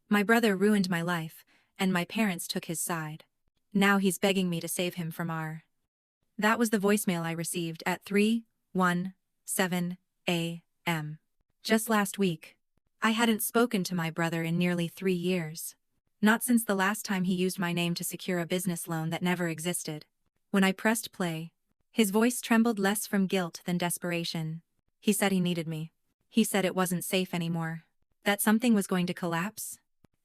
My brother ruined my life, and my parents took his side. Now he's begging me to save him from our. That was the voicemail I received at 3:17 a.m. just last week. I hadn't spoken to my brother in nearly 3 years. Not since the last time he used my name to secure a business loan that never existed. When I pressed play, his voice trembled less from guilt than desperation. He said he needed me. He said it wasn't safe anymore. That something was going to collapse.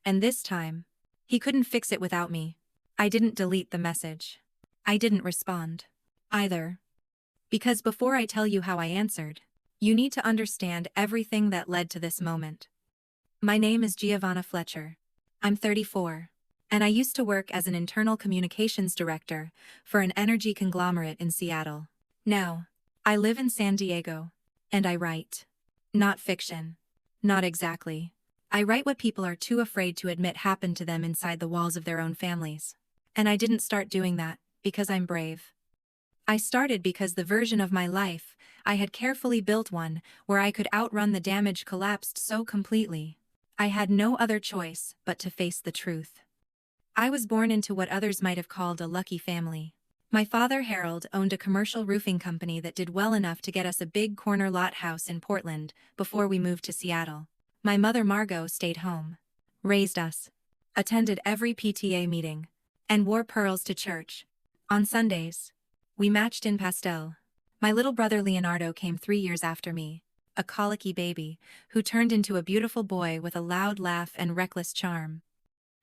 And this time, he couldn't fix it without me. I didn't delete the message. I didn't respond. Either. Because before I tell you how I answered, you need to understand everything that led to this moment. My name is Giovanna Fletcher. I'm 34. And I used to work as an internal communications director for an energy conglomerate in Seattle. Now, I live in San Diego. And I write. Not fiction. Not exactly. I write what people are too afraid to admit happened to them inside the walls of their own families. And I didn't start doing that because I'm brave. I started because the version of my life I had carefully built one where I could outrun the damage collapsed so completely. I had no other choice but to face the truth. I was born into what others might have called a lucky family. My father Harold owned a commercial roofing company that did well enough to get us a big corner lot house in Portland before we moved to Seattle. My mother Margot stayed home, raised us, attended every PTA meeting, and wore pearls to church. On Sundays, we matched in pastel. My little brother Leonardo came 3 years after me, a colicky baby who turned into a beautiful boy with a loud laugh and reckless charm.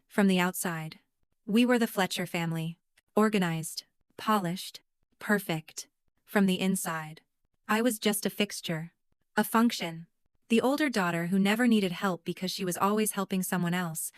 From the outside, we were the Fletcher family, organized, polished, perfect. From the inside, I was just a fixture, a function. The older daughter who never needed help because she was always helping someone else.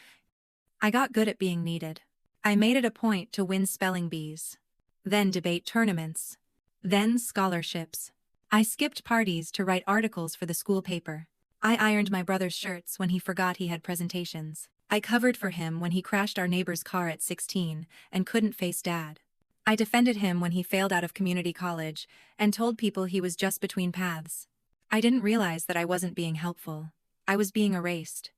I got good at being needed. I made it a point to win spelling bees. Then debate tournaments. Then scholarships. I skipped parties to write articles for the school paper. I ironed my brother's shirts when he forgot he had presentations. I covered for him when he crashed our neighbor's car at 16 and couldn't face Dad. I defended him when he failed out of community college and told people he was just between paths. I didn't realize that I wasn't being helpful. I was being erased.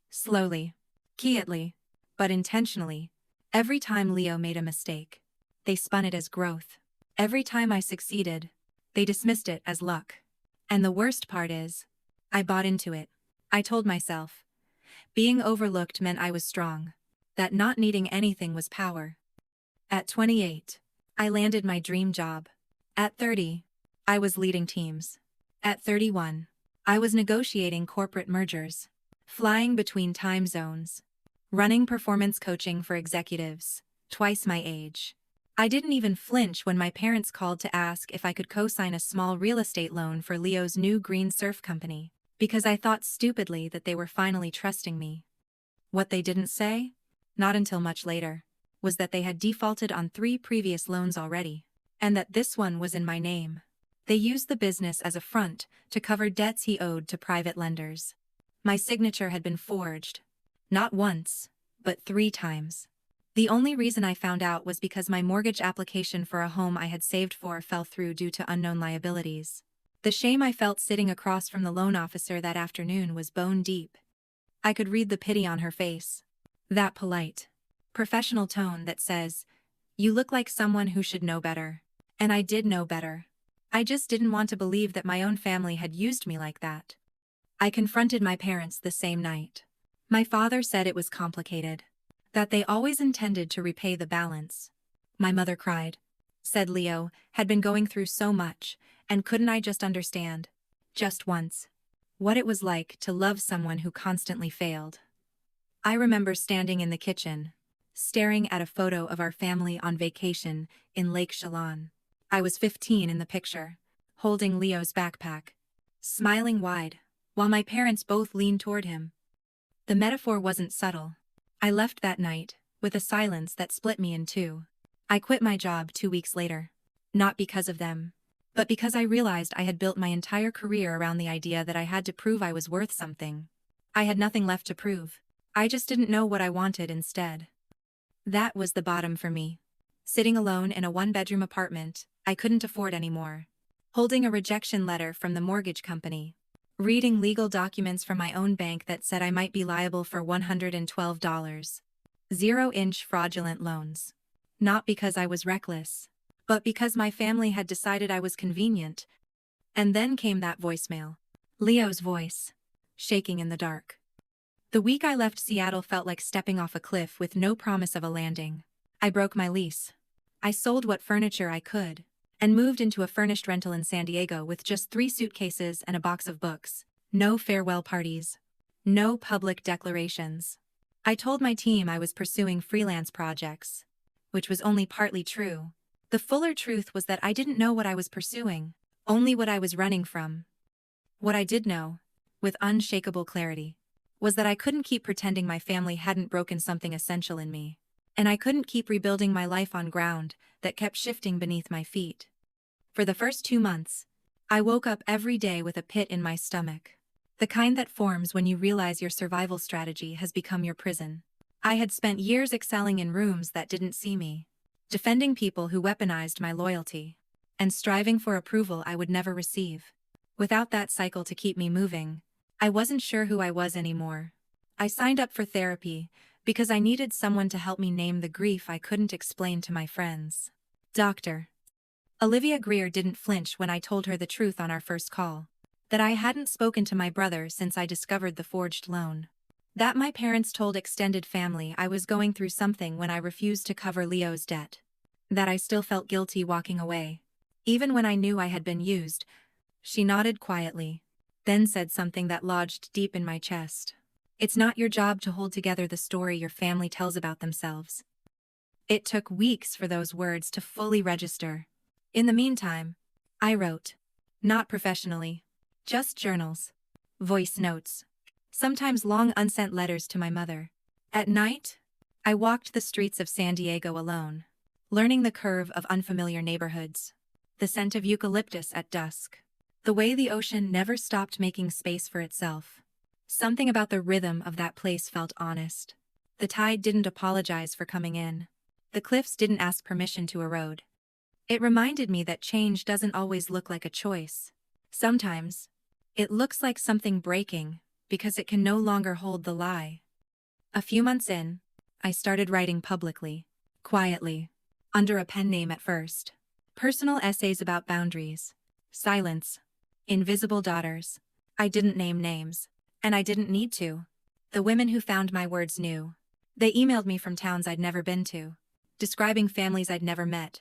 Slowly, quietly, but intentionally. Every time Leo made a mistake, they spun it as growth. Every time I succeeded, they dismissed it as luck. And the worst part is, I bought into it. I told myself, being overlooked meant I was strong, that not needing anything was power. At 28, I landed my dream job. At 30, I was leading teams. At 31, I was negotiating corporate mergers, flying between time zones, running performance coaching for executives, twice my age. I didn't even flinch when my parents called to ask if I could co-sign a small real estate loan for Leo's new green surf company, because I thought stupidly that they were finally trusting me. What they didn't say, not until much later, was that they had defaulted on 3 previous loans already, and that this one was in my name. They used the business as a front to cover debts he owed to private lenders. My signature had been forged, not once, but 3 times. The only reason I found out was because my mortgage application for a home I had saved for fell through due to unknown liabilities. The shame I felt sitting across from the loan officer that afternoon was bone deep. I could read the pity on her face. That polite, professional tone that says, "You look like someone who should know better." And I did know better. I just didn't want to believe that my own family had used me like that. I confronted my parents the same night. My father said it was complicated, that they always intended to repay the balance. My mother cried, said Leo had been going through so much, and couldn't I just understand, just once, what it was like to love someone who constantly failed. I remember standing in the kitchen, staring at a photo of our family on vacation in Lake Chelan. I was 15 in the picture, holding Leo's backpack, smiling wide, while my parents both leaned toward him. The metaphor wasn't subtle. I left that night, with a silence that split me in 2. I quit my job 2 weeks later. Not because of them, but because I realized I had built my entire career around the idea that I had to prove I was worth something. I had nothing left to prove. I just didn't know what I wanted instead. That was the bottom for me. Sitting alone in a 1-bedroom apartment I couldn't afford anymore. Holding a rejection letter from the mortgage company. reading legal documents from my own bank that said I might be liable for $112. 0-inch fraudulent loans. Not because I was reckless, but because my family had decided I was convenient. And then came that voicemail. Leo's voice, shaking in the dark. The week I left Seattle felt like stepping off a cliff with no promise of a landing. I broke my lease. I sold what furniture I could, and moved into a furnished rental in San Diego with just 3 suitcases and a box of books. No farewell parties. No public declarations. I told my team I was pursuing freelance projects, which was only partly true. The fuller truth was that I didn't know what I was pursuing, only what I was running from. What I did know, with unshakable clarity, was that I couldn't keep pretending my family hadn't broken something essential in me, and I couldn't keep rebuilding my life on ground that kept shifting beneath my feet. For the first 2 months, I woke up every day with a pit in my stomach, the kind that forms when you realize your survival strategy has become your prison. I had spent years excelling in rooms that didn't see me, defending people who weaponized my loyalty, and striving for approval I would never receive. Without that cycle to keep me moving, I wasn't sure who I was anymore. I signed up for therapy because I needed someone to help me name the grief I couldn't explain to my friends. Doctor. Olivia Greer didn't flinch when I told her the truth on our first call, that I hadn't spoken to my brother since I discovered the forged loan. That my parents told extended family I was going through something when I refused to cover Leo's debt. That I still felt guilty walking away, even when I knew I had been used. She nodded quietly, then said something that lodged deep in my chest. It's not your job to hold together the story your family tells about themselves. It took weeks for those words to fully register. In the meantime, I wrote. Not professionally. Just journals. Voice notes. Sometimes long unsent letters to my mother. At night, I walked the streets of San Diego alone, learning the curve of unfamiliar neighborhoods, the scent of eucalyptus at dusk, the way the ocean never stopped making space for itself. Something about the rhythm of that place felt honest. The tide didn't apologize for coming in. The cliffs didn't ask permission to erode. It reminded me that change doesn't always look like a choice. Sometimes, it looks like something breaking, because it can no longer hold the lie. A few months in, I started writing publicly, quietly, under a pen name at first. Personal essays about boundaries, silence, invisible daughters. I didn't name names, and I didn't need to. The women who found my words knew. They emailed me from towns I'd never been to, describing families I'd never met,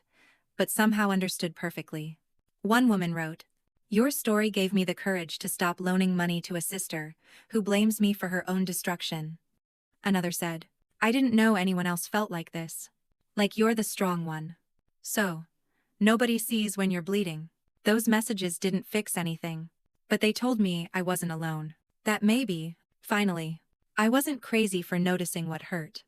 but somehow understood perfectly. One woman wrote, "Your story gave me the courage to stop loaning money to a sister who blames me for her own destruction." Another said, "I didn't know anyone else felt like this. Like you're the strong one. So, nobody sees when you're bleeding." Those messages didn't fix anything, but they told me I wasn't alone. That maybe, finally, I wasn't crazy for noticing what hurt.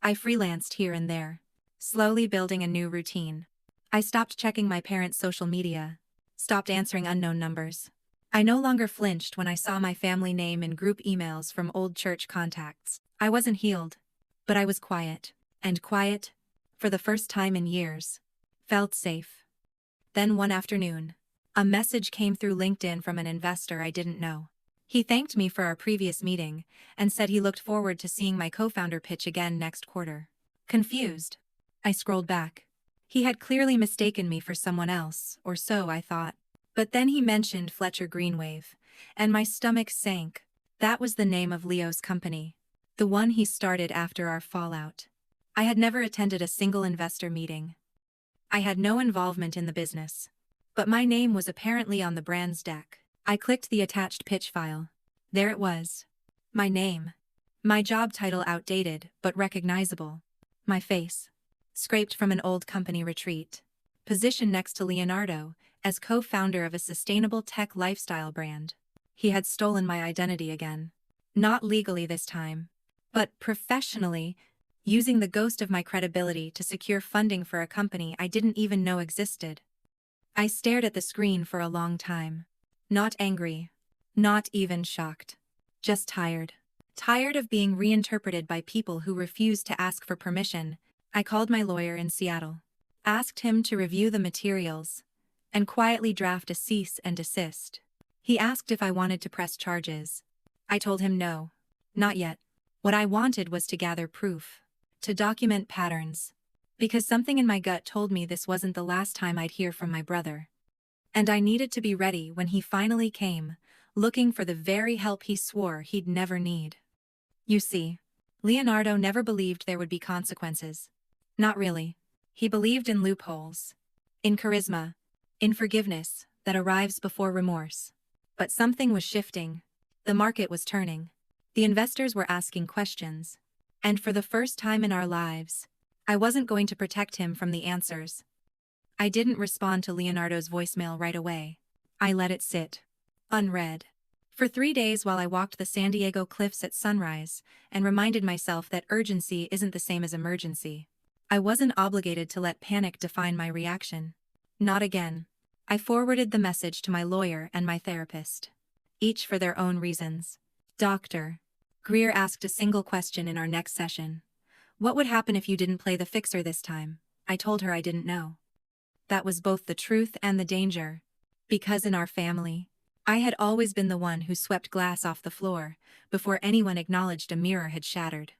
I freelanced here and there, slowly building a new routine. I stopped checking my parents' social media, stopped answering unknown numbers. I no longer flinched when I saw my family name in group emails from old church contacts. I wasn't healed, but I was quiet, and quiet, for the first time in years, felt safe. Then one afternoon, a message came through LinkedIn from an investor I didn't know. He thanked me for our previous meeting and said he looked forward to seeing my co-founder pitch again next quarter. Confused, I scrolled back. He had clearly mistaken me for someone else, or so I thought. But then he mentioned Fletcher Greenwave, and my stomach sank. That was the name of Leo's company, the one he started after our fallout. I had never attended a single investor meeting. I had no involvement in the business, but my name was apparently on the brand's deck. I clicked the attached pitch file. There it was. My name. My job title outdated but recognizable. My face, scraped from an old company retreat. Positioned next to Leonardo as co-founder of a sustainable tech lifestyle brand. He had stolen my identity again. Not legally this time, but professionally, using the ghost of my credibility to secure funding for a company I didn't even know existed. I stared at the screen for a long time. Not angry. Not even shocked. Just tired. Tired of being reinterpreted by people who refused to ask for permission. I called my lawyer in Seattle. Asked him to review the materials and quietly draft a cease and desist. He asked if I wanted to press charges. I told him no. Not yet. What I wanted was to gather proof. To document patterns. Because something in my gut told me this wasn't the last time I'd hear from my brother. And I needed to be ready when he finally came, looking for the very help he swore he'd never need. You see, Leonardo never believed there would be consequences. Not really. He believed in loopholes. In charisma. In forgiveness that arrives before remorse. But something was shifting. The market was turning. The investors were asking questions. And for the first time in our lives, I wasn't going to protect him from the answers. I didn't respond to Leonardo's voicemail right away. I let it sit. Unread. For 3 days while I walked the San Diego cliffs at sunrise and reminded myself that urgency isn't the same as emergency. I wasn't obligated to let panic define my reaction. Not again. I forwarded the message to my lawyer and my therapist. Each for their own reasons. Doctor. Greer asked a single question in our next session. What would happen if you didn't play the fixer this time? I told her I didn't know. That was both the truth and the danger. Because in our family, I had always been the one who swept glass off the floor before anyone acknowledged a mirror had shattered.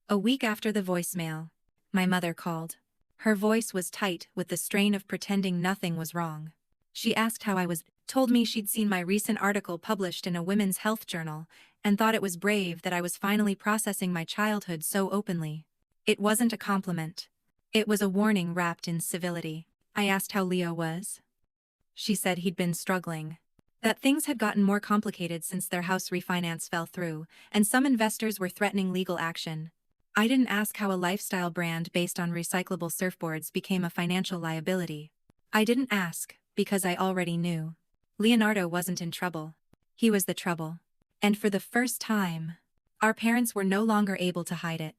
A week after the voicemail, my mother called. Her voice was tight with the strain of pretending nothing was wrong. She asked how I was, told me she'd seen my recent article published in a women's health journal and thought it was brave that I was finally processing my childhood so openly. It wasn't a compliment. It was a warning wrapped in civility. I asked how Leo was. She said he'd been struggling. That things had gotten more complicated since their house refinance fell through, and some investors were threatening legal action. I didn't ask how a lifestyle brand based on recyclable surfboards became a financial liability. I didn't ask, because I already knew. Leonardo wasn't in trouble. He was the trouble. And for the first time, our parents were no longer able to hide it.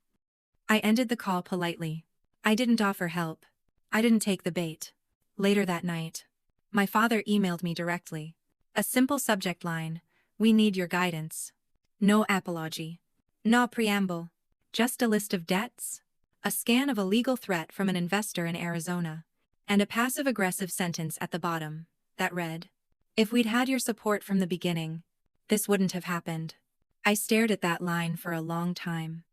I ended the call politely. I didn't offer help. I didn't take the bait. Later that night, my father emailed me directly. A simple subject line: we need your guidance. No apology. No preamble. Just a list of debts, a scan of a legal threat from an investor in Arizona, and a passive-aggressive sentence at the bottom that read, "If we'd had your support from the beginning, this wouldn't have happened." I stared at that line for a long time.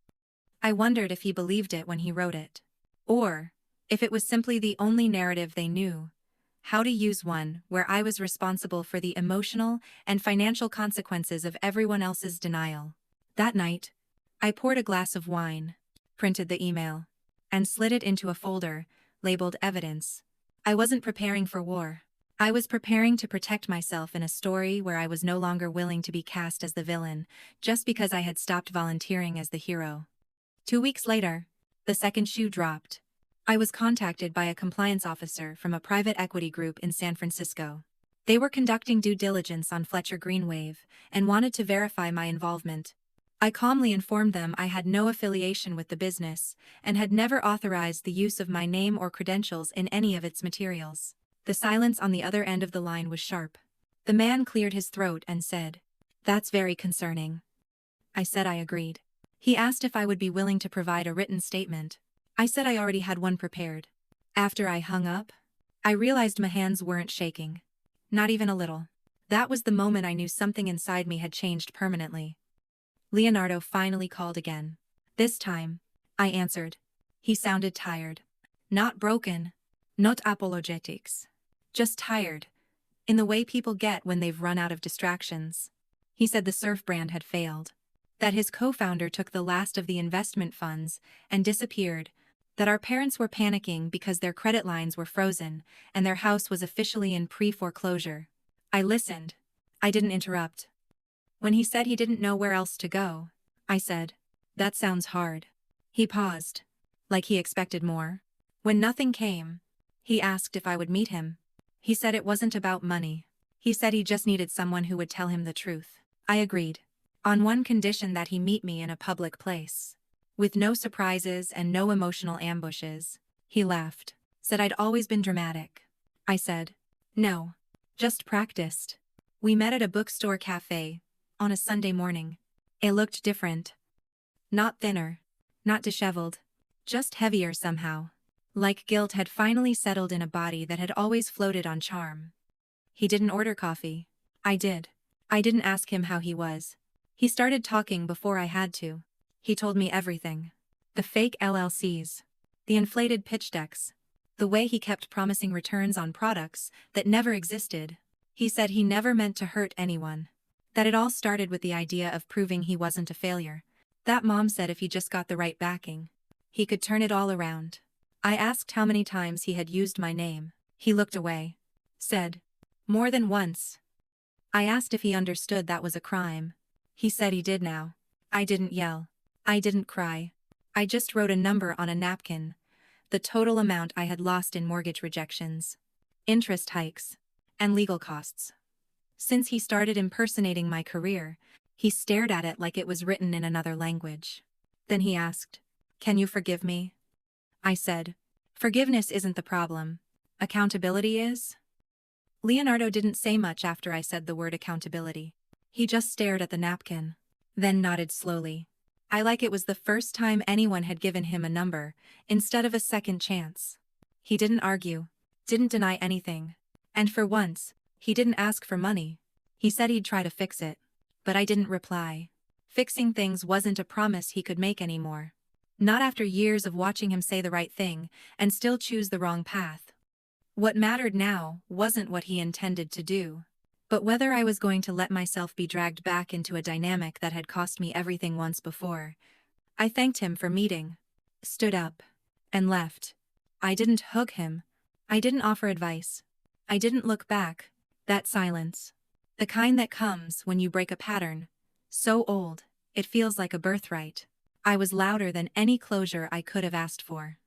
I wondered if he believed it when he wrote it, or if it was simply the only narrative they knew. How to use one where I was responsible for the emotional and financial consequences of everyone else's denial. That night, I poured a glass of wine, printed the email, and slid it into a folder labeled evidence. I wasn't preparing for war. I was preparing to protect myself in a story where I was no longer willing to be cast as the villain just because I had stopped volunteering as the hero. 2 weeks later, the second shoe dropped. I was contacted by a compliance officer from a private equity group in San Francisco. They were conducting due diligence on Fletcher Greenwave and wanted to verify my involvement. I calmly informed them I had no affiliation with the business and had never authorized the use of my name or credentials in any of its materials. The silence on the other end of the line was sharp. The man cleared his throat and said, "That's very concerning." I said I agreed. He asked if I would be willing to provide a written statement. I said I already had one prepared. After I hung up, I realized my hands weren't shaking. Not even a little. That was the moment I knew something inside me had changed permanently. Leonardo finally called again. This time, I answered. He sounded tired. Not broken. Not apologetics. Just tired. In the way people get when they've run out of distractions. He said the surf brand had failed. That his co-founder took the last of the investment funds and disappeared. That our parents were panicking because their credit lines were frozen and their house was officially in pre-foreclosure. I listened. I didn't interrupt. When he said he didn't know where else to go, I said, "That sounds hard." He paused, like he expected more. When nothing came, he asked if I would meet him. He said it wasn't about money. He said he just needed someone who would tell him the truth. I agreed. On one condition: that he meet me in a public place. With no surprises and no emotional ambushes. He laughed. Said I'd always been dramatic. I said, "No. Just practiced." We met at a bookstore cafe, on a Sunday morning. It looked different. Not thinner. Not disheveled. Just heavier somehow. Like guilt had finally settled in a body that had always floated on charm. He didn't order coffee. I did. I didn't ask him how he was. He started talking before I had to. He told me everything. The fake LLCs. The inflated pitch decks. The way he kept promising returns on products that never existed. He said he never meant to hurt anyone. That it all started with the idea of proving he wasn't a failure. That mom said if he just got the right backing, he could turn it all around. I asked how many times he had used my name. He looked away. Said, "More than once." I asked if he understood that was a crime. He said he did now. I didn't yell. I didn't cry. I just wrote a number on a napkin. The total amount I had lost in mortgage rejections, interest hikes, and legal costs. Since he started impersonating my career, he stared at it like it was written in another language. Then he asked, "Can you forgive me?" I said, "Forgiveness isn't the problem. Accountability is?" Leonardo didn't say much after I said the word accountability. He just stared at the napkin, then nodded slowly. Like it was the first time anyone had given him a number, instead of a second chance. He didn't argue, didn't deny anything. And for once, he didn't ask for money. He said he'd try to fix it. But I didn't reply. Fixing things wasn't a promise he could make anymore. Not after years of watching him say the right thing and still choose the wrong path. What mattered now wasn't what he intended to do, but whether I was going to let myself be dragged back into a dynamic that had cost me everything once before. I thanked him for meeting, stood up, and left. I didn't hug him. I didn't offer advice. I didn't look back. That silence. The kind that comes when you break a pattern. So old, it feels like a birthright. I was louder than any closure I could have asked for.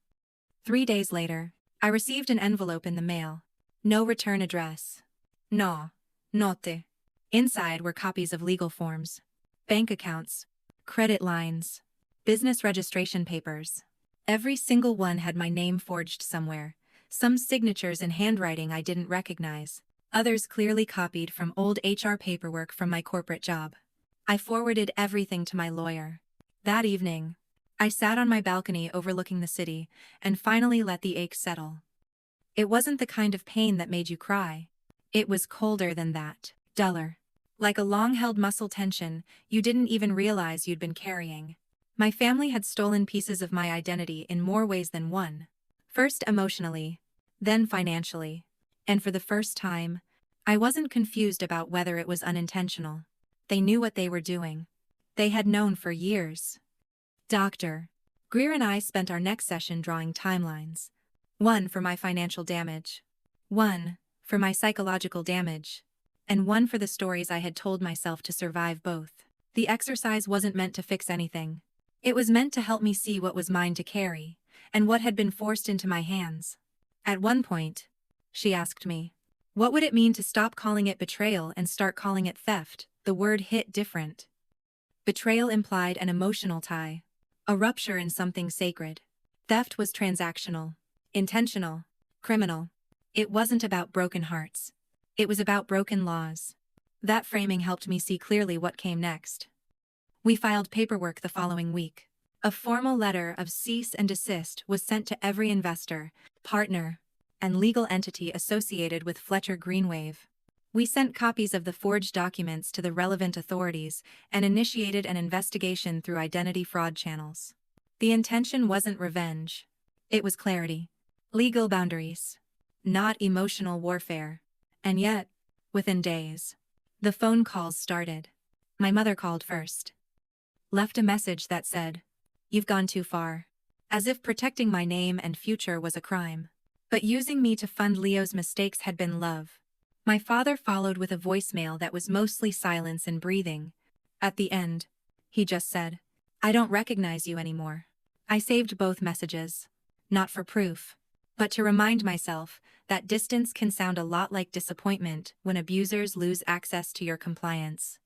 3 days later, I received an envelope in the mail. No return address. No. Note. Inside were copies of legal forms, bank accounts, credit lines, business registration papers. Every single one had my name forged somewhere, some signatures in handwriting I didn't recognize, others clearly copied from old HR paperwork from my corporate job. I forwarded everything to my lawyer. That evening, I sat on my balcony overlooking the city and finally let the ache settle. It wasn't the kind of pain that made you cry. It was colder than that, duller. Like a long-held muscle tension you didn't even realize you'd been carrying. My family had stolen pieces of my identity in more ways than one. First emotionally, then financially. And for the first time, I wasn't confused about whether it was unintentional. They knew what they were doing. They had known for years. Dr. Greer and I spent our next session drawing timelines. One for my financial damage. One for my psychological damage. And one for the stories I had told myself to survive both. The exercise wasn't meant to fix anything. It was meant to help me see what was mine to carry, and what had been forced into my hands. At one point, she asked me, what would it mean to stop calling it betrayal and start calling it theft? The word hit different. Betrayal implied an emotional tie, a rupture in something sacred. Theft was transactional, intentional, criminal. It wasn't about broken hearts. It was about broken laws. That framing helped me see clearly what came next. We filed paperwork the following week. A formal letter of cease and desist was sent to every investor, partner, and legal entity associated with Fletcher Greenwave. We sent copies of the forged documents to the relevant authorities and initiated an investigation through identity fraud channels. The intention wasn't revenge. It was clarity. Legal boundaries. Not emotional warfare. And yet, within days, the phone calls started. My mother called first. Left a message that said, "You've gone too far." As if protecting my name and future was a crime. But using me to fund Leo's mistakes had been love. My father followed with a voicemail that was mostly silence and breathing. At the end, he just said, "I don't recognize you anymore." I saved both messages. Not for proof, but to remind myself that distance can sound a lot like disappointment when abusers lose access to your compliance.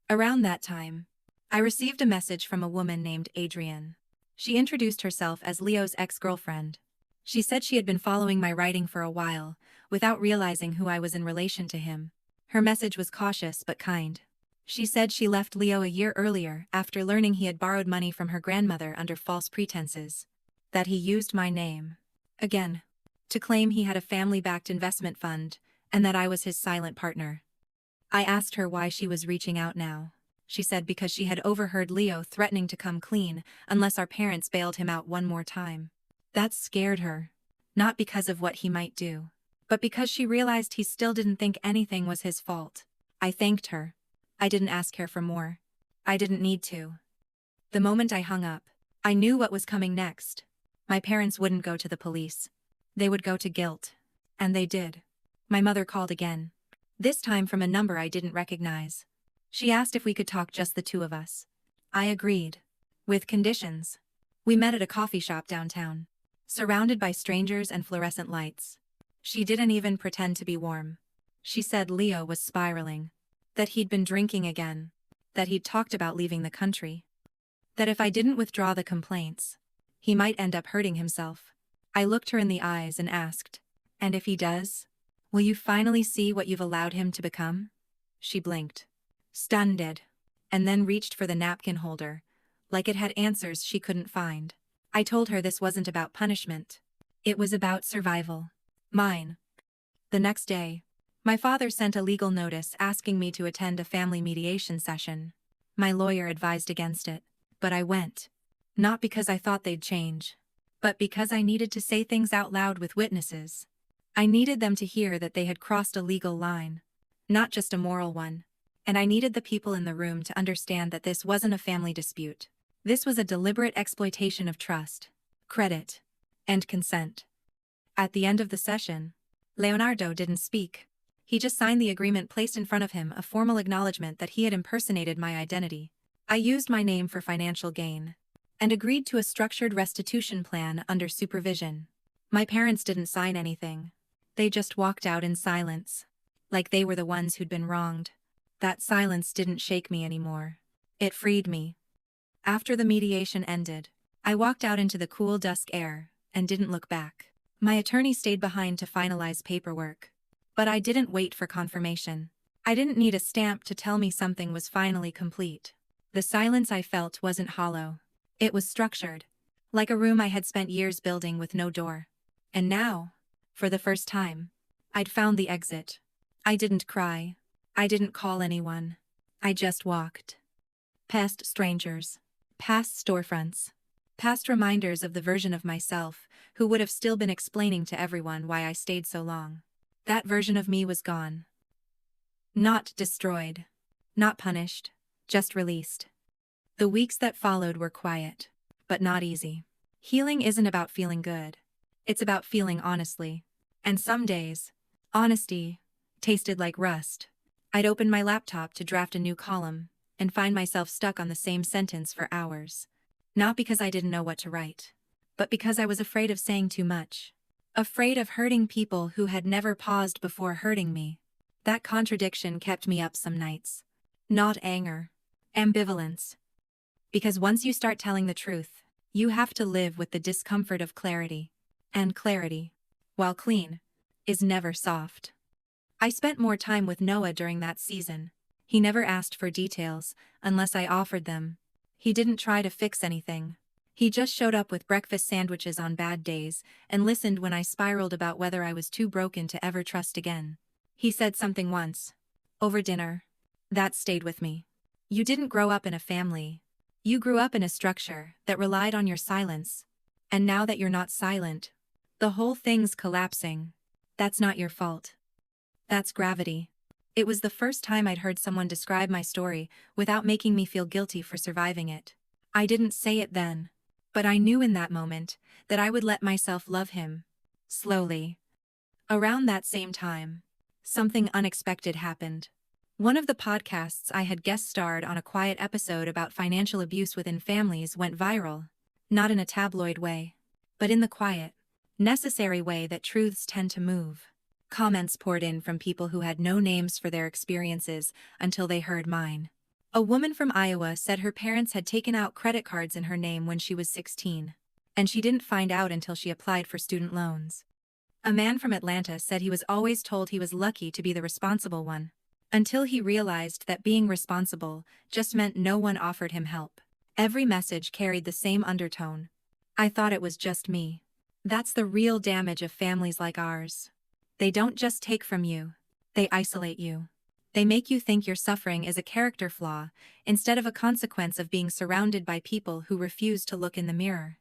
Around that time, I received a message from a woman named Adrienne. She introduced herself as Leo's ex-girlfriend. She said she had been following my writing for a while, without realizing who I was in relation to him. Her message was cautious but kind. She said she left Leo a year earlier after learning he had borrowed money from her grandmother under false pretenses. That he used my name, again, to claim he had a family-backed investment fund, and that I was his silent partner. I asked her why she was reaching out now. She said because she had overheard Leo threatening to come clean unless our parents bailed him out one more time. That scared her. Not because of what he might do, but because she realized he still didn't think anything was his fault. I thanked her. I didn't ask her for more. I didn't need to. The moment I hung up, I knew what was coming next. My parents wouldn't go to the police. They would go to guilt. And they did. My mother called again. This time from a number I didn't recognize. She asked if we could talk just the two of us. I agreed. With conditions. We met at a coffee shop downtown, surrounded by strangers and fluorescent lights. She didn't even pretend to be warm. She said Leo was spiraling. That he'd been drinking again. That he'd talked about leaving the country. That if I didn't withdraw the complaints, he might end up hurting himself. I looked her in the eyes and asked, "And if he does? Will you finally see what you've allowed him to become?" She blinked, stunned, and then reached for the napkin holder, like it had answers she couldn't find. I told her this wasn't about punishment. It was about survival. Mine. The next day, my father sent a legal notice asking me to attend a family mediation session. My lawyer advised against it, but I went. Not because I thought they'd change, but because I needed to say things out loud with witnesses. I needed them to hear that they had crossed a legal line, not just a moral one. And I needed the people in the room to understand that this wasn't a family dispute. This was a deliberate exploitation of trust, credit, and consent. At the end of the session, Leonardo didn't speak. He just signed the agreement placed in front of him, a formal acknowledgement that he had impersonated my identity. I used my name for financial gain, and agreed to a structured restitution plan under supervision. My parents didn't sign anything. They just walked out in silence, like they were the ones who'd been wronged. That silence didn't shake me anymore. It freed me. After the mediation ended, I walked out into the cool dusk air and didn't look back. My attorney stayed behind to finalize paperwork. But I didn't wait for confirmation. I didn't need a stamp to tell me something was finally complete. The silence I felt wasn't hollow. It was structured, like a room I had spent years building with no door. And now, for the first time, I'd found the exit. I didn't cry. I didn't call anyone. I just walked. Past strangers. Past storefronts. Past reminders of the version of myself who would have still been explaining to everyone why I stayed so long. That version of me was gone. Not destroyed. Not punished. Just released. The weeks that followed were quiet, but not easy. Healing isn't about feeling good. It's about feeling honestly. And some days, honesty tasted like rust. I'd open my laptop to draft a new column and find myself stuck on the same sentence for hours. Not because I didn't know what to write, but because I was afraid of saying too much. Afraid of hurting people who had never paused before hurting me. That contradiction kept me up some nights. Not anger. Ambivalence. Because once you start telling the truth, you have to live with the discomfort of clarity. And clarity, while clean, is never soft. I spent more time with Noah during that season. He never asked for details, unless I offered them. He didn't try to fix anything. He just showed up with breakfast sandwiches on bad days, and listened when I spiraled about whether I was too broken to ever trust again. He said something once, over dinner, that stayed with me. You didn't grow up in a family. You grew up in a structure that relied on your silence. And now that you're not silent, the whole thing's collapsing. That's not your fault. That's gravity. It was the first time I'd heard someone describe my story without making me feel guilty for surviving it. I didn't say it then, but I knew in that moment that I would let myself love him. Slowly. Around that same time, something unexpected happened. One of the podcasts I had guest starred on, a quiet episode about financial abuse within families, went viral. Not in a tabloid way, but in the quiet, necessary way that truths tend to move. Comments poured in from people who had no names for their experiences until they heard mine. A woman from Iowa said her parents had taken out credit cards in her name when she was 16, and she didn't find out until she applied for student loans. A man from Atlanta said he was always told he was lucky to be the responsible one, until he realized that being responsible just meant no one offered him help. Every message carried the same undertone. I thought it was just me. That's the real damage of families like ours. They don't just take from you, they isolate you. They make you think your suffering is a character flaw, instead of a consequence of being surrounded by people who refuse to look in the mirror.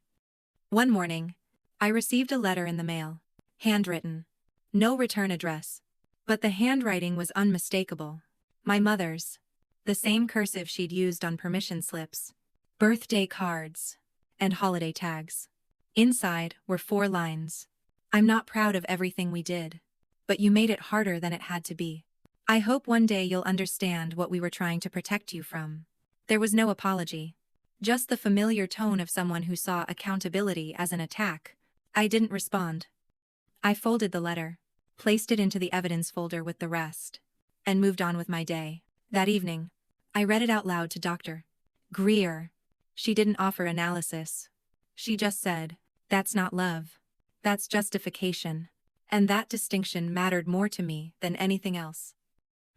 One morning, I received a letter in the mail. Handwritten. No return address. But the handwriting was unmistakable. My mother's. The same cursive she'd used on permission slips, birthday cards, and holiday tags. Inside were 4 lines. I'm not proud of everything we did, but you made it harder than it had to be. I hope one day you'll understand what we were trying to protect you from. There was no apology. Just the familiar tone of someone who saw accountability as an attack. I didn't respond. I folded the letter, placed it into the evidence folder with the rest, and moved on with my day. That evening, I read it out loud to Dr. Greer. She didn't offer analysis. She just said, "That's not love. That's justification." And that distinction mattered more to me than anything else.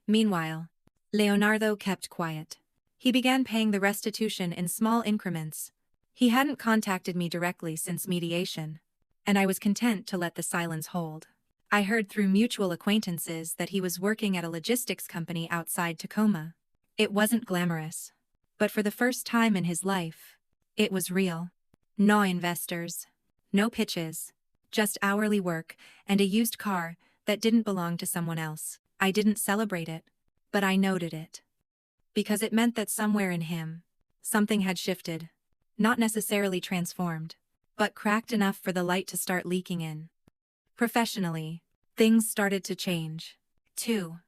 Meanwhile, Leonardo kept quiet. He began paying the restitution in small increments. He hadn't contacted me directly since mediation, and I was content to let the silence hold. I heard through mutual acquaintances that he was working at a logistics company outside Tacoma. It wasn't glamorous, but for the first time in his life, it was real. No investors, no pitches, just hourly work and a used car that didn't belong to someone else. I didn't celebrate it, but I noted it. Because it meant that somewhere in him, something had shifted. Not necessarily transformed, but cracked enough for the light to start leaking in. Professionally, things started to change. 2.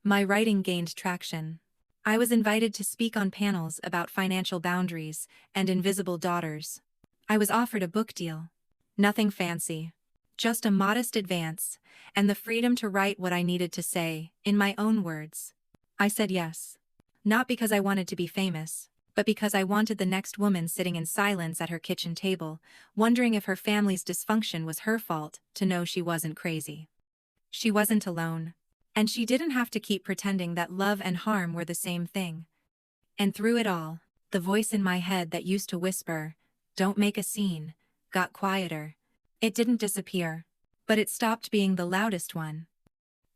My writing gained traction. I was invited to speak on panels about financial boundaries and invisible daughters. I was offered a book deal. Nothing fancy. Just a modest advance, and the freedom to write what I needed to say, in my own words. I said yes. Not because I wanted to be famous, but because I wanted the next woman sitting in silence at her kitchen table, wondering if her family's dysfunction was her fault, to know she wasn't crazy. She wasn't alone. And she didn't have to keep pretending that love and harm were the same thing. And through it all, the voice in my head that used to whisper, "Don't make a scene," got quieter. It didn't disappear, but it stopped being the loudest one.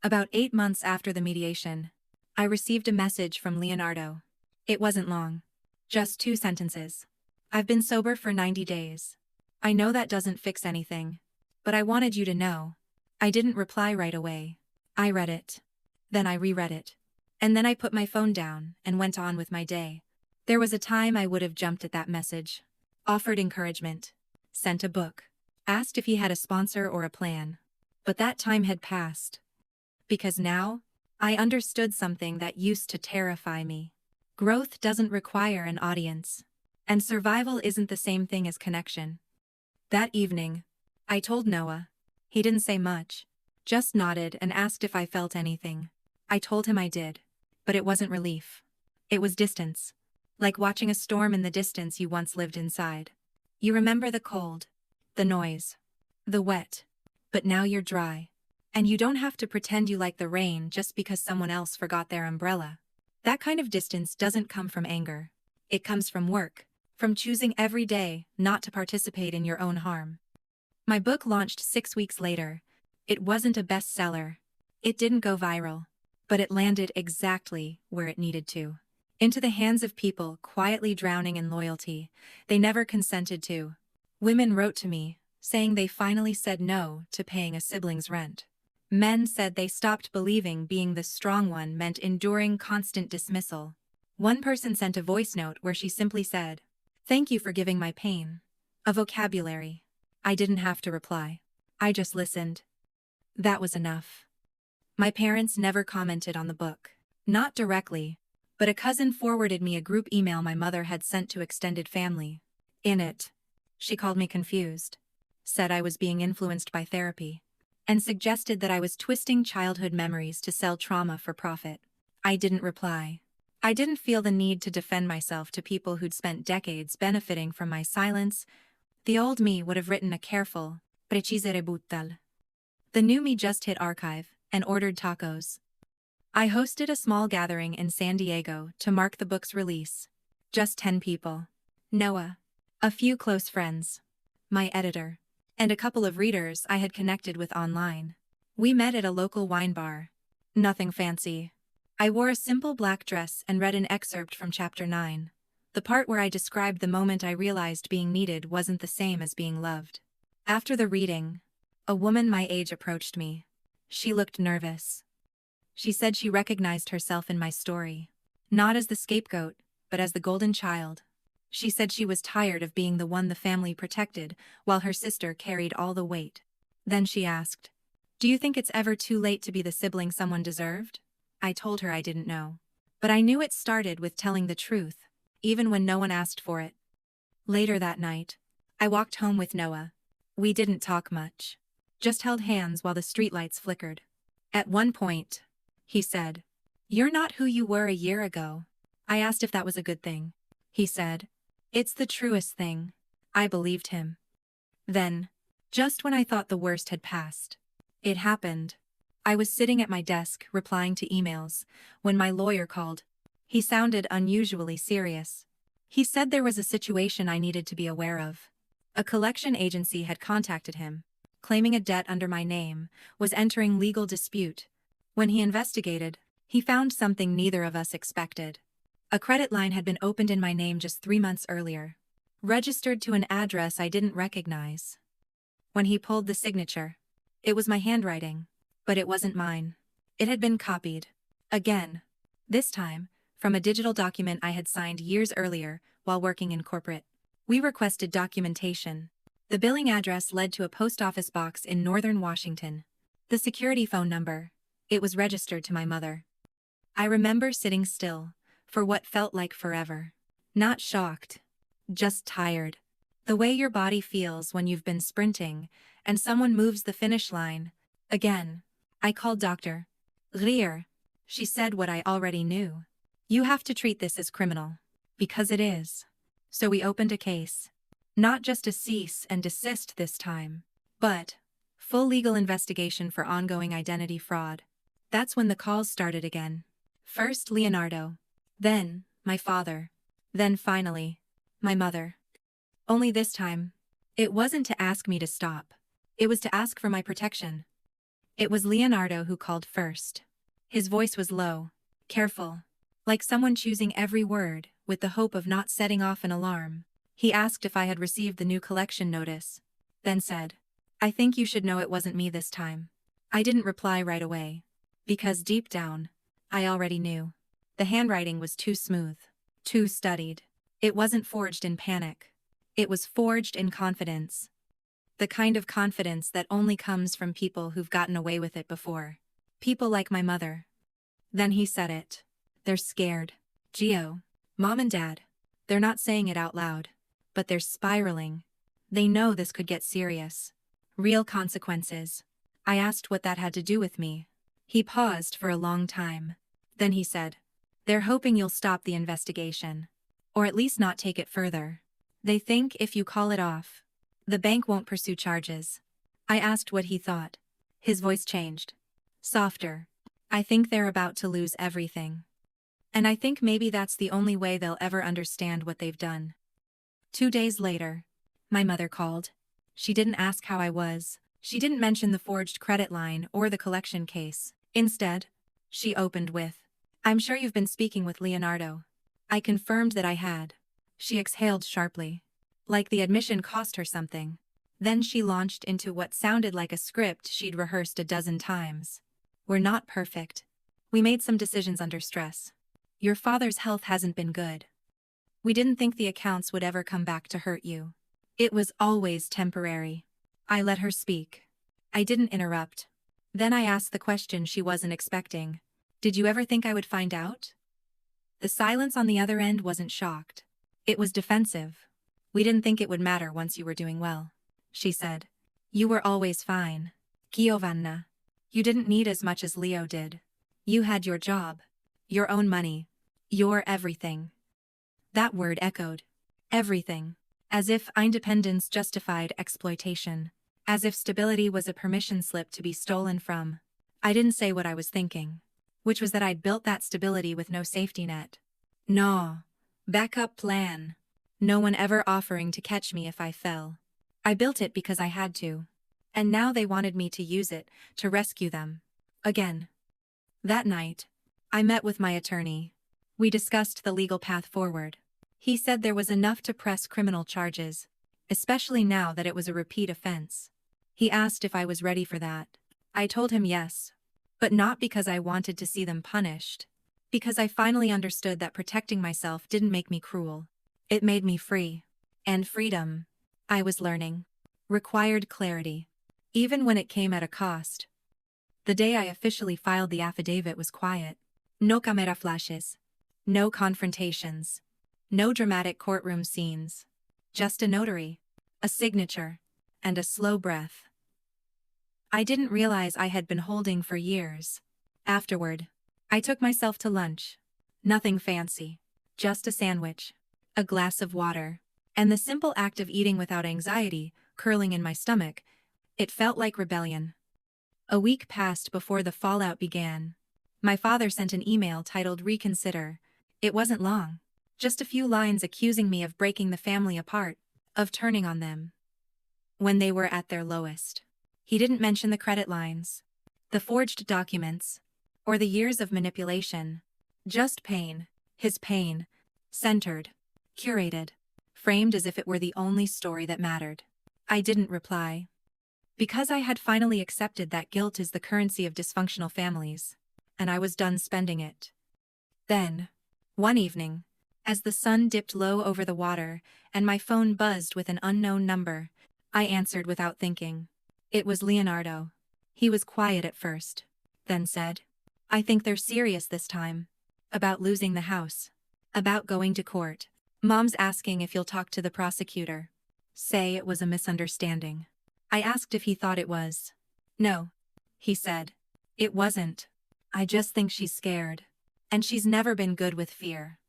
About 8 months after the mediation, I received a message from Leonardo. It wasn't long. Just 2 sentences. "I've been sober for 90 days. I know that doesn't fix anything, but I wanted you to know." I didn't reply right away. I read it. Then I reread it. And then I put my phone down and went on with my day. There was a time I would have jumped at that message. Offered encouragement. Sent a book. Asked if he had a sponsor or a plan. But that time had passed. Because now, I understood something that used to terrify me. Growth doesn't require an audience. And survival isn't the same thing as connection. That evening, I told Noah. He didn't say much. Just nodded and asked if I felt anything. I told him I did. But it wasn't relief. It was distance. Like watching a storm in the distance you once lived inside. You remember the cold, the noise, the wet, but now you're dry. And you don't have to pretend you like the rain just because someone else forgot their umbrella. That kind of distance doesn't come from anger. It comes from work, from choosing every day not to participate in your own harm. My book launched 6 weeks later. It wasn't a bestseller. It didn't go viral. But it landed exactly where it needed to. Into the hands of people quietly drowning in loyalty they never consented to. Women wrote to me, saying they finally said no to paying a sibling's rent. Men said they stopped believing being the strong one meant enduring constant dismissal. One person sent a voice note where she simply said, "Thank you for giving my pain a vocabulary." I didn't have to reply. I just listened. That was enough. My parents never commented on the book. Not directly, but a cousin forwarded me a group email my mother had sent to extended family. In it, she called me confused, said I was being influenced by therapy, and suggested that I was twisting childhood memories to sell trauma for profit. I didn't reply. I didn't feel the need to defend myself to people who'd spent decades benefiting from my silence. The old me would have written a careful, "precisere brutal." The new me just hit archive and ordered tacos. I hosted a small gathering in San Diego to mark the book's release. Just 10 people. Noah, a few close friends, my editor, and a couple of readers I had connected with online. We met at a local wine bar. Nothing fancy. I wore a simple black dress and read an excerpt from chapter 9. The part where I described the moment I realized being needed wasn't the same as being loved. After the reading, a woman my age approached me. She looked nervous. She said she recognized herself in my story. Not as the scapegoat, but as the golden child. She said she was tired of being the one the family protected, while her sister carried all the weight. Then she asked, "Do you think it's ever too late to be the sibling someone deserved?" I told her I didn't know. But I knew it started with telling the truth, even when no one asked for it. Later that night, I walked home with Noah. We didn't talk much. Just held hands while the streetlights flickered. At one point, he said, "You're not who you were a year ago." I asked if that was a good thing. He said, "It's the truest thing." I believed him. Then, just when I thought the worst had passed, it happened. I was sitting at my desk replying to emails when my lawyer called. He sounded unusually serious. He said there was a situation I needed to be aware of. A collection agency had contacted him, claiming a debt under my name was entering legal dispute. When he investigated, he found something neither of us expected. A credit line had been opened in my name just 3 months earlier, registered to an address I didn't recognize. When he pulled the signature, it was my handwriting, but it wasn't mine. It had been copied. Again. This time, from a digital document I had signed years earlier while working in corporate. We requested documentation. The billing address led to a post office box in northern Washington. The security phone number. It was registered to my mother. I remember sitting still, for what felt like forever. Not shocked. Just tired. The way your body feels when you've been sprinting, and someone moves the finish line. Again. I called Dr. Rier. She said what I already knew. "You have to treat this as criminal." Because it is. So we opened a case. Not just a cease and desist this time, but full legal investigation for ongoing identity fraud. That's when the calls started again. First Leonardo. Then my father. Then finally, my mother. Only this time, it wasn't to ask me to stop. It was to ask for my protection. It was Leonardo who called first. His voice was low, careful, like someone choosing every word with the hope of not setting off an alarm. He asked if I had received the new collection notice, then said, "I think you should know it wasn't me this time." I didn't reply right away, because deep down, I already knew. The handwriting was too smooth, too studied. It wasn't forged in panic. It was forged in confidence. The kind of confidence that only comes from people who've gotten away with it before. People like my mother. Then he said it. They're scared. Gio, Mom and Dad. They're not saying it out loud, but they're spiraling. They know this could get serious. Real consequences. I asked what that had to do with me. He paused for a long time. Then he said, "They're hoping you'll stop the investigation. Or at least not take it further. They think if you call it off, the bank won't pursue charges." I asked what he thought. His voice changed. Softer. "I think they're about to lose everything. And I think maybe that's the only way they'll ever understand what they've done." 2 days later, my mother called. She didn't ask how I was. She didn't mention the forged credit line or the collection case. Instead, she opened with, "I'm sure you've been speaking with Leonardo." I confirmed that I had. She exhaled sharply, like the admission cost her something. Then she launched into what sounded like a script she'd rehearsed a dozen times. "We're not perfect. We made some decisions under stress. Your father's health hasn't been good. We didn't think the accounts would ever come back to hurt you. It was always temporary." I let her speak. I didn't interrupt. Then I asked the question she wasn't expecting. "Did you ever think I would find out?" The silence on the other end wasn't shocked. It was defensive. "We didn't think it would matter once you were doing well," she said. "You were always fine. Giovanna. You didn't need as much as Leo did. You had your job, your own money, your everything." That word echoed. Everything. As if independence justified exploitation. As if stability was a permission slip to be stolen from. I didn't say what I was thinking. Which was that I'd built that stability with no safety net. No. Backup plan. No one ever offering to catch me if I fell. I built it because I had to. And now they wanted me to use it, to rescue them. Again. That night, I met with my attorney. We discussed the legal path forward. He said there was enough to press criminal charges, especially now that it was a repeat offense. He asked if I was ready for that. I told him yes, but not because I wanted to see them punished. Because I finally understood that protecting myself didn't make me cruel. It made me free. And freedom, I was learning, required clarity, even when it came at a cost. The day I officially filed the affidavit was quiet. No camera flashes. No confrontations. No dramatic courtroom scenes. Just a notary, a signature, and a slow breath. I didn't realize I had been holding for years. Afterward, I took myself to lunch. Nothing fancy. Just a sandwich, a glass of water, and the simple act of eating without anxiety curling in my stomach. It felt like rebellion. A week passed before the fallout began. My father sent an email titled "Reconsider." It wasn't long. Just a few lines accusing me of breaking the family apart, of turning on them when they were at their lowest. He didn't mention the credit lines, the forged documents, or the years of manipulation. Just pain, his pain, centered, curated, framed as if it were the only story that mattered. I didn't reply. Because I had finally accepted that guilt is the currency of dysfunctional families, and I was done spending it. Then, one evening, as the sun dipped low over the water and my phone buzzed with an unknown number, I answered without thinking. It was Leonardo. He was quiet at first, then said, "I think they're serious this time. About losing the house. About going to court. Mom's asking if you'll talk to the prosecutor. Say it was a misunderstanding." I asked if he thought it was. "No," he said. "It wasn't. I just think she's scared. And she's never been good with fear."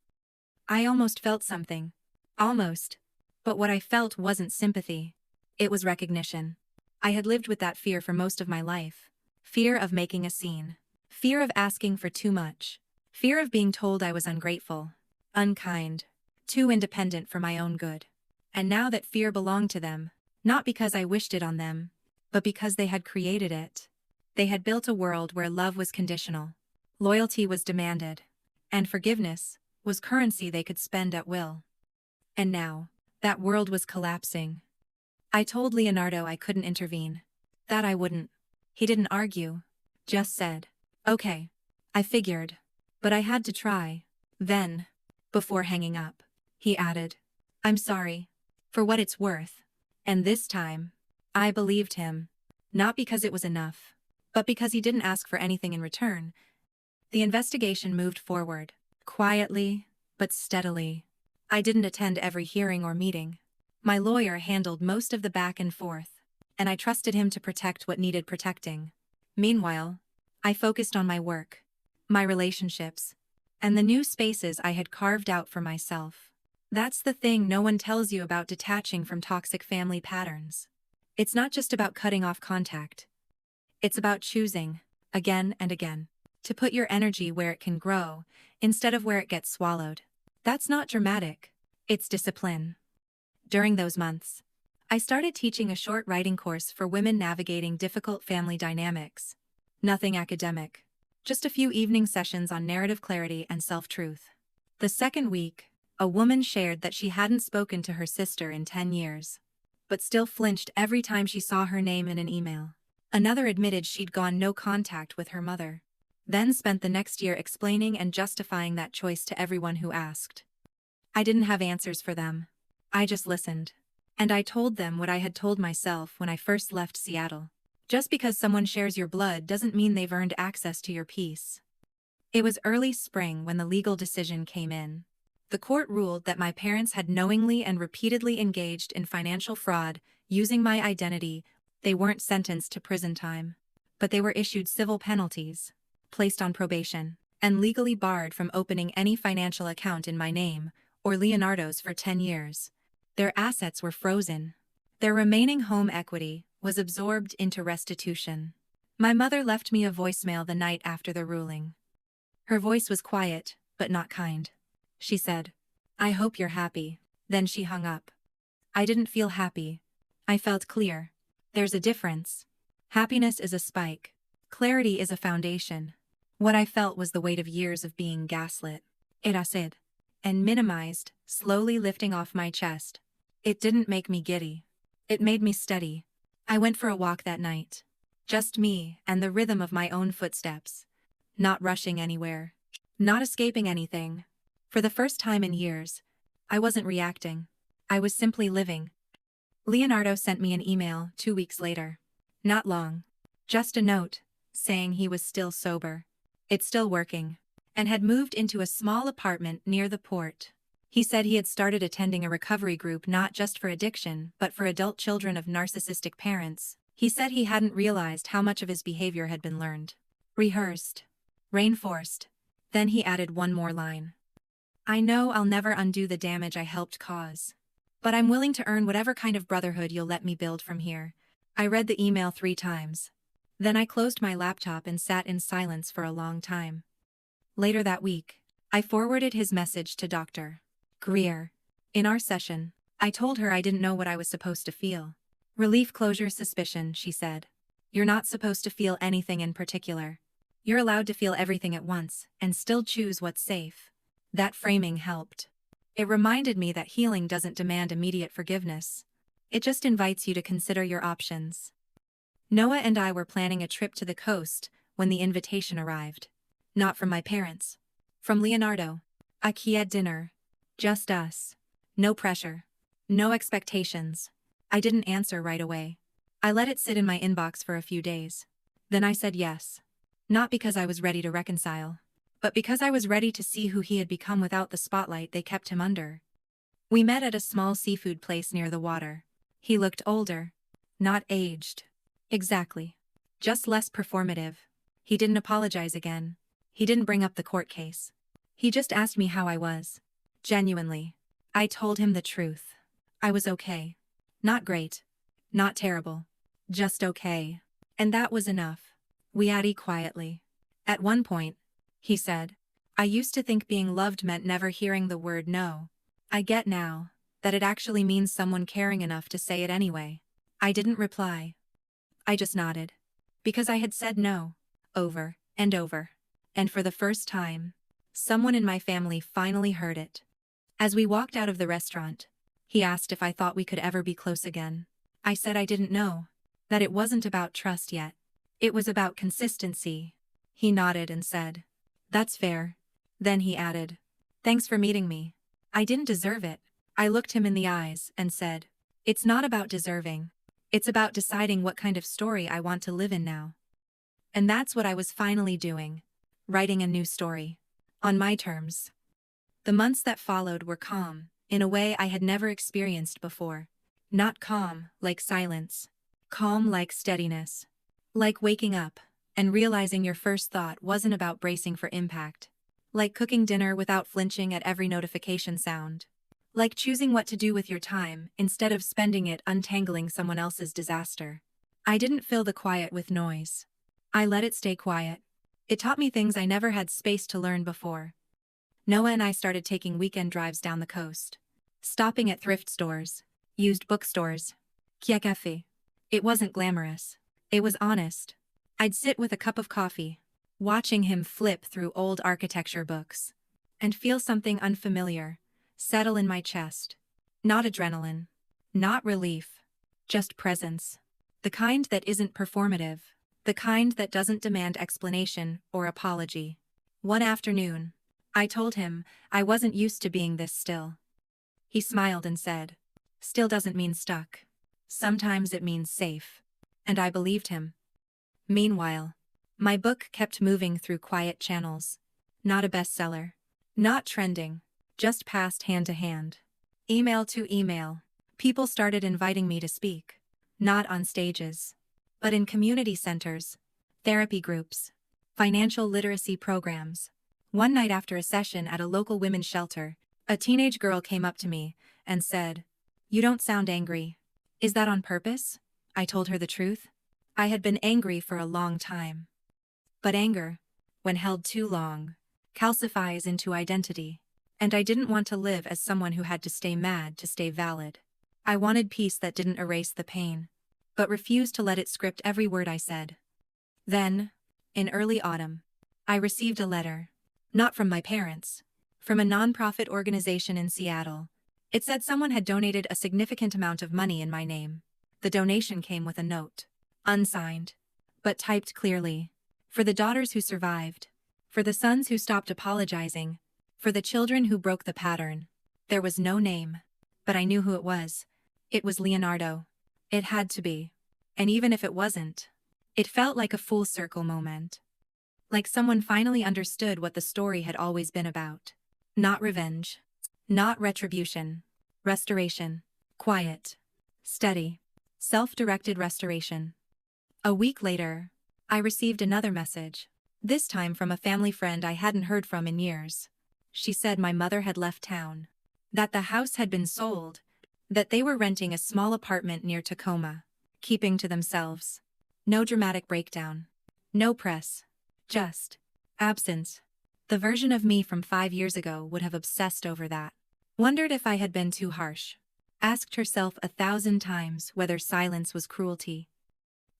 I almost felt something. Almost. But what I felt wasn't sympathy. It was recognition. I had lived with that fear for most of my life. Fear of making a scene. Fear of asking for too much. Fear of being told I was ungrateful, unkind, too independent for my own good. And now that fear belonged to them, not because I wished it on them, but because they had created it. They had built a world where love was conditional, loyalty was demanded, and forgiveness was currency they could spend at will. And now, that world was collapsing. I told Leonardo I couldn't intervene. That I wouldn't. He didn't argue. Just said, "Okay." I figured. But I had to try. Then, before hanging up, he added, "I'm sorry. For what it's worth." And this time, I believed him. Not because it was enough, but because he didn't ask for anything in return. The investigation moved forward, quietly, but steadily. I didn't attend every hearing or meeting. My lawyer handled most of the back and forth, and I trusted him to protect what needed protecting. Meanwhile, I focused on my work, my relationships, and the new spaces I had carved out for myself. That's the thing no one tells you about detaching from toxic family patterns. It's not just about cutting off contact. It's about choosing, again and again, to put your energy where it can grow, instead of where it gets swallowed. That's not dramatic. It's discipline. During those months, I started teaching a short writing course for women navigating difficult family dynamics. Nothing academic. Just a few evening sessions on narrative clarity and self-truth. The second week, a woman shared that she hadn't spoken to her sister in 10 years, but still flinched every time she saw her name in an email. Another admitted she'd gone no contact with her mother, then spent the next year explaining and justifying that choice to everyone who asked. I didn't have answers for them. I just listened. And I told them what I had told myself when I first left Seattle. Just because someone shares your blood doesn't mean they've earned access to your peace. It was early spring when the legal decision came in. The court ruled that my parents had knowingly and repeatedly engaged in financial fraud, using my identity. They weren't sentenced to prison time, but they were issued civil penalties, placed on probation, and legally barred from opening any financial account in my name, or Leonardo's, for 10 years. Their assets were frozen. Their remaining home equity was absorbed into restitution. My mother left me a voicemail the night after the ruling. Her voice was quiet, but not kind. She said, "I hope you're happy." Then she hung up. I didn't feel happy. I felt clear. There's a difference. Happiness is a spike. Clarity is a foundation. What I felt was the weight of years of being gaslit, erased, and minimized, slowly lifting off my chest. It didn't make me giddy. It made me steady. I went for a walk that night. Just me and the rhythm of my own footsteps. Not rushing anywhere. Not escaping anything. For the first time in years, I wasn't reacting. I was simply living. Leonardo sent me an email 2 weeks later. Not long. Just a note, saying he was still sober. It's still working. And had moved into a small apartment near the port. He said he had started attending a recovery group not just for addiction but for adult children of narcissistic parents. He said he hadn't realized how much of his behavior had been learned. Rehearsed. Reinforced. Then he added one more line. I know I'll never undo the damage I helped cause. But I'm willing to earn whatever kind of brotherhood you'll let me build from here. I read the email 3 times. Then I closed my laptop and sat in silence for a long time. Later that week, I forwarded his message to Dr. Greer. In our session, I told her I didn't know what I was supposed to feel. Relief, closure, suspicion, she said. You're not supposed to feel anything in particular. You're allowed to feel everything at once and still choose what's safe. That framing helped. It reminded me that healing doesn't demand immediate forgiveness. It just invites you to consider your options. Noah and I were planning a trip to the coast when the invitation arrived. Not from my parents. From Leonardo. A Kiad dinner. Just us. No pressure. No expectations. I didn't answer right away. I let it sit in my inbox for a few days. Then I said yes. Not because I was ready to reconcile, but because I was ready to see who he had become without the spotlight they kept him under. We met at a small seafood place near the water. He looked older. Not aged. Exactly. Just less performative. He didn't apologize again. He didn't bring up the court case. He just asked me how I was. Genuinely. I told him the truth. I was okay. Not great. Not terrible. Just okay. And that was enough. We added quietly. At one point, he said, I used to think being loved meant never hearing the word no. I get now that it actually means someone caring enough to say it anyway. I didn't reply. I just nodded. Because I had said no. Over and over. And for the first time, someone in my family finally heard it. As we walked out of the restaurant, he asked if I thought we could ever be close again. I said I didn't know. That it wasn't about trust yet. It was about consistency. He nodded and said, That's fair. Then he added, Thanks for meeting me. I didn't deserve it. I looked him in the eyes and said, It's not about deserving. It's about deciding what kind of story I want to live in now. And that's what I was finally doing. Writing a new story. On my terms. The months that followed were calm, in a way I had never experienced before. Not calm, like silence. Calm like steadiness. Like waking up and realizing your first thought wasn't about bracing for impact. Like cooking dinner without flinching at every notification sound. Like choosing what to do with your time instead of spending it untangling someone else's disaster. I didn't fill the quiet with noise. I let it stay quiet. It taught me things I never had space to learn before. Noah and I started taking weekend drives down the coast. Stopping at thrift stores. Used bookstores. Cafe. It wasn't glamorous. It was honest. I'd sit with a cup of coffee, watching him flip through old architecture books, and feel something unfamiliar settle in my chest. Not adrenaline. Not relief. Just presence. The kind that isn't performative. The kind that doesn't demand explanation or apology. One afternoon, I told him I wasn't used to being this still. He smiled and said, Still doesn't mean stuck. Sometimes it means safe. And I believed him. Meanwhile, my book kept moving through quiet channels. Not a bestseller. Not trending. Just passed hand to hand. Email to email. People started inviting me to speak. Not on stages. But in community centers. Therapy groups. Financial literacy programs. One night after a session at a local women's shelter, a teenage girl came up to me and said, You don't sound angry. Is that on purpose? I told her the truth. I had been angry for a long time. But anger, when held too long, calcifies into identity. And I didn't want to live as someone who had to stay mad to stay valid. I wanted peace that didn't erase the pain, but refused to let it script every word I said. Then, in early autumn, I received a letter. Not from my parents. From a nonprofit organization in Seattle. It said someone had donated a significant amount of money in my name. The donation came with a note. Unsigned. But typed clearly. For the daughters who survived. For the sons who stopped apologizing. For the children who broke the pattern. There was no name. But I knew who it was. It was Leonardo. It had to be. And even if it wasn't, it felt like a full circle moment. Like someone finally understood what the story had always been about. Not revenge. Not retribution. Restoration. Quiet. Steady. Self-directed restoration. A week later, I received another message. This time from a family friend I hadn't heard from in years. She said my mother had left town. That the house had been sold. That they were renting a small apartment near Tacoma. Keeping to themselves. No dramatic breakdown. No press. Just absence. The version of me from 5 years ago would have obsessed over that. Wondered if I had been too harsh. Asked herself 1,000 times whether silence was cruelty.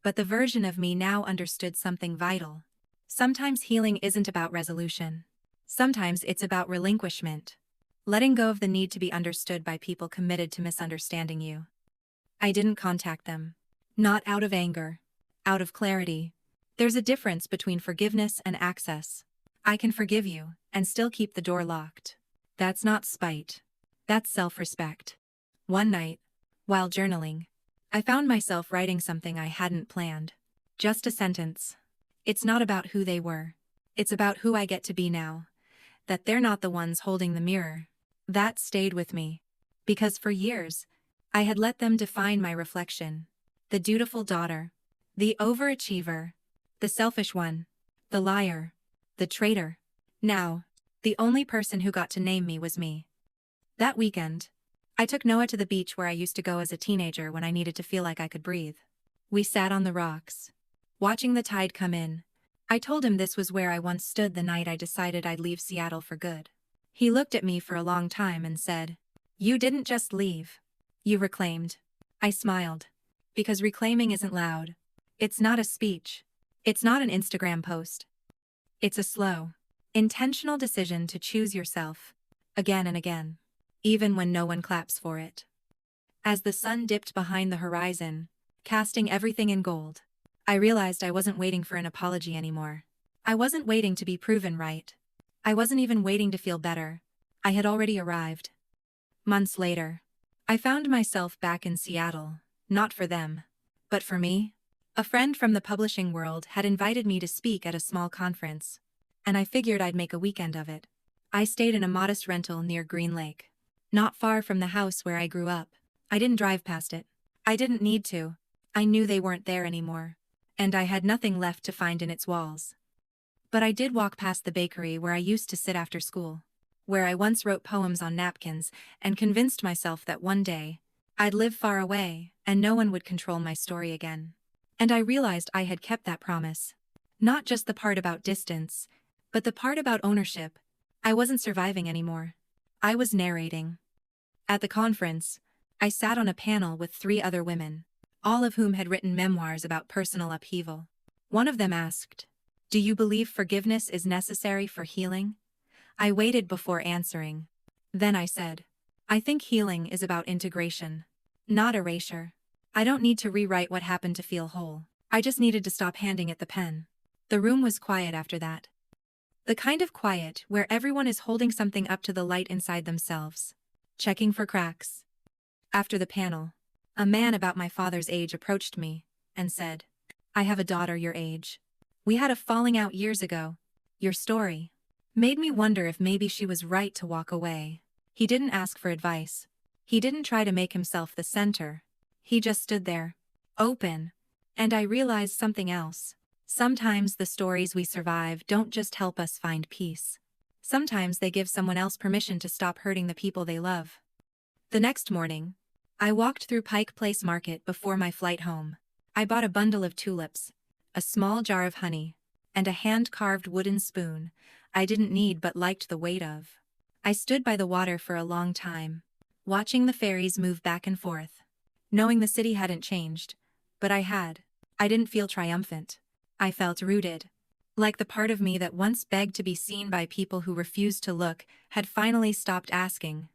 But the version of me now understood something vital. Sometimes healing isn't about resolution. Sometimes it's about relinquishment. Letting go of the need to be understood by people committed to misunderstanding you. I didn't contact them. Not out of anger. Out of clarity. There's a difference between forgiveness and access. I can forgive you and still keep the door locked. That's not spite. That's self-respect. One night, while journaling, I found myself writing something I hadn't planned. Just a sentence. It's not about who they were. It's about who I get to be now. That they're not the ones holding the mirror. That stayed with me. Because for years, I had let them define my reflection. The dutiful daughter. The overachiever. The selfish one. The liar. The traitor. Now, the only person who got to name me was me. That weekend, I took Noah to the beach where I used to go as a teenager when I needed to feel like I could breathe. We sat on the rocks, watching the tide come in. I told him this was where I once stood the night I decided I'd leave Seattle for good. He looked at me for a long time and said, "You didn't just leave. You reclaimed." I smiled. Because reclaiming isn't loud. It's not a speech. It's not an Instagram post. It's a slow, intentional decision to choose yourself, again and again, even when no one claps for it. As the sun dipped behind the horizon, casting everything in gold, I realized I wasn't waiting for an apology anymore. I wasn't waiting to be proven right. I wasn't even waiting to feel better. I had already arrived. Months later, I found myself back in Seattle, not for them, but for me. A friend from the publishing world had invited me to speak at a small conference, and I figured I'd make a weekend of it. I stayed in a modest rental near Green Lake, not far from the house where I grew up. I didn't drive past it. I didn't need to. I knew they weren't there anymore, and I had nothing left to find in its walls. But I did walk past the bakery where I used to sit after school, where I once wrote poems on napkins and convinced myself that one day, I'd live far away and no one would control my story again. And I realized I had kept that promise. Not just the part about distance, but the part about ownership. I wasn't surviving anymore. I was narrating. At the conference, I sat on a panel with 3 other women, all of whom had written memoirs about personal upheaval. One of them asked, "Do you believe forgiveness is necessary for healing?" I waited before answering. Then I said, "I think healing is about integration, not erasure. I don't need to rewrite what happened to feel whole. I just needed to stop handing it the pen." The room was quiet after that. The kind of quiet where everyone is holding something up to the light inside themselves, checking for cracks. After the panel, a man about my father's age approached me and said, "I have a daughter your age. We had a falling out years ago. Your story made me wonder if maybe she was right to walk away." He didn't ask for advice. He didn't try to make himself the center. He just stood there, open. And I realized something else. Sometimes the stories we survive don't just help us find peace. Sometimes they give someone else permission to stop hurting the people they love. The next morning, I walked through Pike Place Market before my flight home. I bought a bundle of tulips, a small jar of honey, and a hand-carved wooden spoon I didn't need but liked the weight of. I stood by the water for a long time, watching the ferries move back and forth, knowing the city hadn't changed, but I had. I didn't feel triumphant. I felt rooted. Like the part of me that once begged to be seen by people who refused to look had finally stopped asking.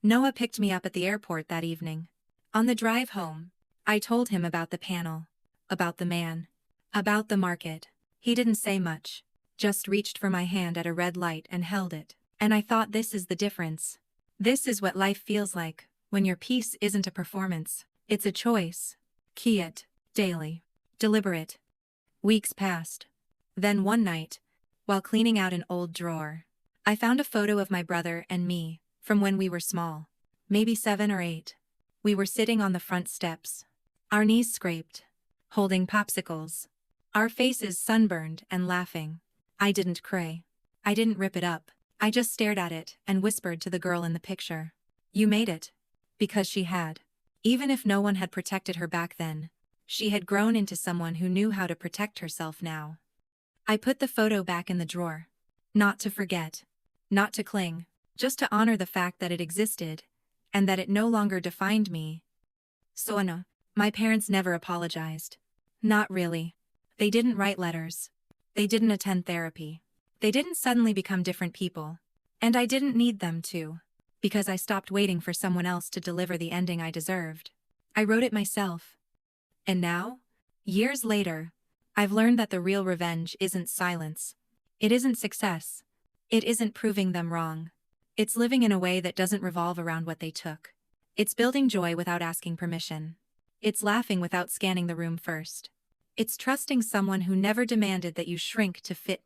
Noah picked me up at the airport that evening. On the drive home, I told him about the panel, about the man, about the market. He didn't say much, just reached for my hand at a red light and held it. And I thought, this is the difference. This is what life feels like, when your peace isn't a performance. It's a choice. Key it, daily. Deliberate. Weeks passed. Then one night, while cleaning out an old drawer, I found a photo of my brother and me, from when we were small. Maybe 7 or 8. We were sitting on the front steps. Our knees scraped. Holding popsicles. Our faces sunburned and laughing. I didn't cry. I didn't rip it up. I just stared at it and whispered to the girl in the picture. You made it. Because she had. Even if no one had protected her back then, she had grown into someone who knew how to protect herself now. I put the photo back in the drawer. Not to forget. Not to cling. Just to honor the fact that it existed, and that it no longer defined me. Soana, my parents never apologized. Not really. They didn't write letters. They didn't attend therapy. They didn't suddenly become different people. And I didn't need them to. Because I stopped waiting for someone else to deliver the ending I deserved. I wrote it myself. And now, years later, I've learned that the real revenge isn't silence. It isn't success. It isn't proving them wrong. It's living in a way that doesn't revolve around what they took. It's building joy without asking permission. It's laughing without scanning the room first. It's trusting someone who never demanded that you shrink to fit.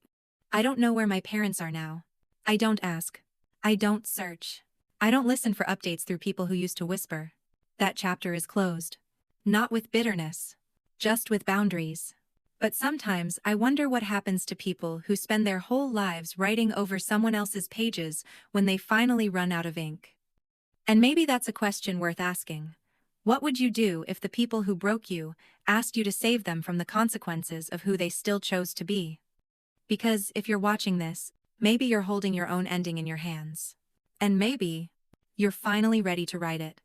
I don't know where my parents are now. I don't ask. I don't search. I don't listen for updates through people who used to whisper. That chapter is closed. Not with bitterness. Just with boundaries. But sometimes I wonder what happens to people who spend their whole lives writing over someone else's pages when they finally run out of ink. And maybe that's a question worth asking. What would you do if the people who broke you asked you to save them from the consequences of who they still chose to be? Because if you're watching this, maybe you're holding your own ending in your hands. And maybe you're finally ready to write it.